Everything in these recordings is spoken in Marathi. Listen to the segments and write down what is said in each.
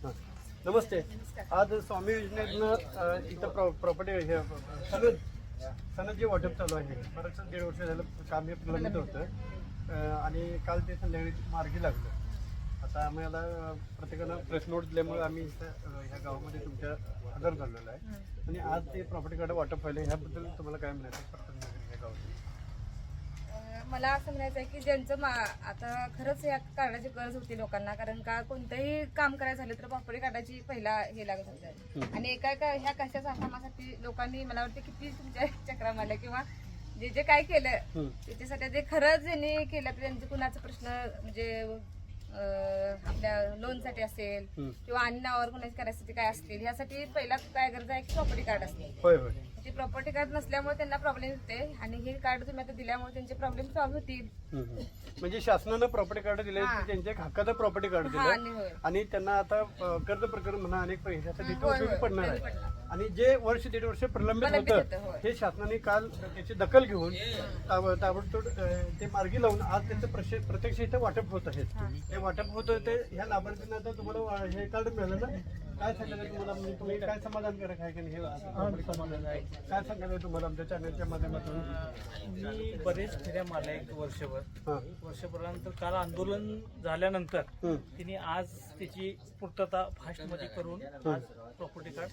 नमस्ते. आज स्वामी योजनेतनं इथं प्रॉपर्टी सनद जे वाटप चालू आहे बरंच 1.5 वर्ष झालं काम हे प्रलंबित होतं आणि काल ते संध्याकाळी मार्गी लागलं. आता आम्हाला प्रत्येकानं प्रेस नोट दिल्यामुळे आम्ही इथं ह्या गावामध्ये तुमच्या हजर झालेलो आहे आणि आज ते प्रॉपर्टी कार्ड वाटप व्हायला ह्याबद्दल तुम्हाला काय म्हणायचं प्रथम ह्या गावात? मला असं म्हणायचं आहे की ज्यांचं आता खरंच या कार्डाची गरज होती लोकांना, कारण का कोणतंही काम करायचं झालं तर प्रॉपर्टी कार्डाची पहिला हे लागत होतं आणि एका ह्या कशाच्या कामासाठी लोकांनी मला वाटतं किती तुमच्या चक्रा मारल्या किंवा जे जे काय केलं त्याच्यासाठी ते खरंच ज्यांनी केलं तर त्यांचं कुणाचा प्रश्न म्हणजे आपल्या लोनसाठी असेल किंवा आणि नावावर कुणाची करायसाठी काय असतील ह्यासाठी पहिला काय गरज आहे की प्रॉपर्टी कार्ड असते. ते प्रॉपर्टी कार्ड नसल्यामुळे त्यांना प्रॉब्लेम होते आणि हे कार्ड तुम्ही आता दिल्यामुळे त्यांचे प्रॉब्लेम सॉल्व्ह होतील. म्हणजे शासनानं प्रॉपर्टी कार्ड दिले, त्यांच्या हक्काचं प्रॉपर्टी कार्ड दिलं आणि त्यांना आता कर्ज प्रकरण म्हणा अनेक पैशासाठी उपयोगी पडणार आहे आणि जे वर्ष 1.5 वर्ष प्रलंबित होतं हे शासनाने काल त्याची दखल घेऊन ताबडतोब ते मार्गी लावून आज त्यांचं प्रत्यक्ष इथं वाटप होत आहे. हे वाटप होतं ते ह्या लाभार्थ्यांना आता तुम्हाला हे कार्ड मिळालं ना, काय सांगायचं तुम्हाला? म्हणजे तुम्ही काय समाधानकारक आहे की हे समाधान आहे काय सांगायचं तुम्हाला आमच्या चॅनलच्या माध्यमातून? मी बरेच फेऱ्या मारल्या एक वर्षभरानंतर काल आंदोलन झाल्यानंतर तिने आज त्याची पूर्तता फास्टमध्ये करून आज प्रॉपर्टी कार्ड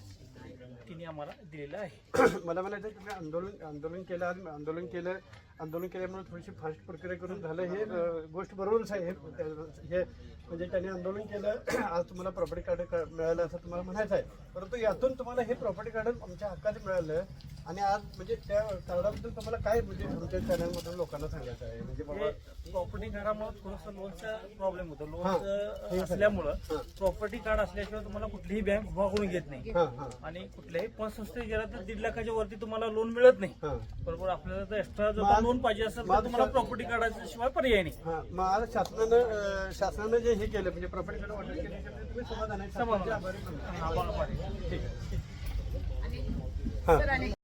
तिने आम्हाला दिलेलं आहे. मला म्हणायचं तुम्ही आंदोलन केल्यामुळे थोडीशी फास्ट प्रक्रिया करून झालं हे गोष्ट बरोबरच आहे. हे म्हणजे त्यांनी आंदोलन केलं, आज तुम्हाला प्रॉपर्टी कार्ड मिळालं असं तुम्हाला म्हणायचं आहे. परंतु यातून तुम्हाला हे प्रॉपर्टी कार्ड आमच्या हक्काचं मिळालं आणि आज म्हणजे त्या कार्डाबद्दल तुम्हाला काय म्हणजे आमच्या चॅनलमधून लोकांना सांगायचं आहे? म्हणजे प्रॉपर्टी कार्डामुळे थोडंसं लोनचा प्रॉब्लेम होतो. लोन असल्यामुळं प्रॉपर्टी कार्ड असल्याशिवाय तुम्हाला कुठलीही बँक उभा करून घेत नाही आणि कुठल्याही पतसंस्थेत गेला तर 1.5 लाखाच्या वरती तुम्हाला लोन मिळत नाही. बरोबर, आपल्याला जर एक्स्ट्रा जर लोन पाहिजे असेल तर तुम्हाला प्रॉपर्टी कार्डाच्या शिवाय पर्याय नाही. मग आज शासनानं जे हे केलं म्हणजे प्रॉपर्टी कार्ड वाटप केलं तुम्ही समाधान आहे? आभारी. ठीक आहे.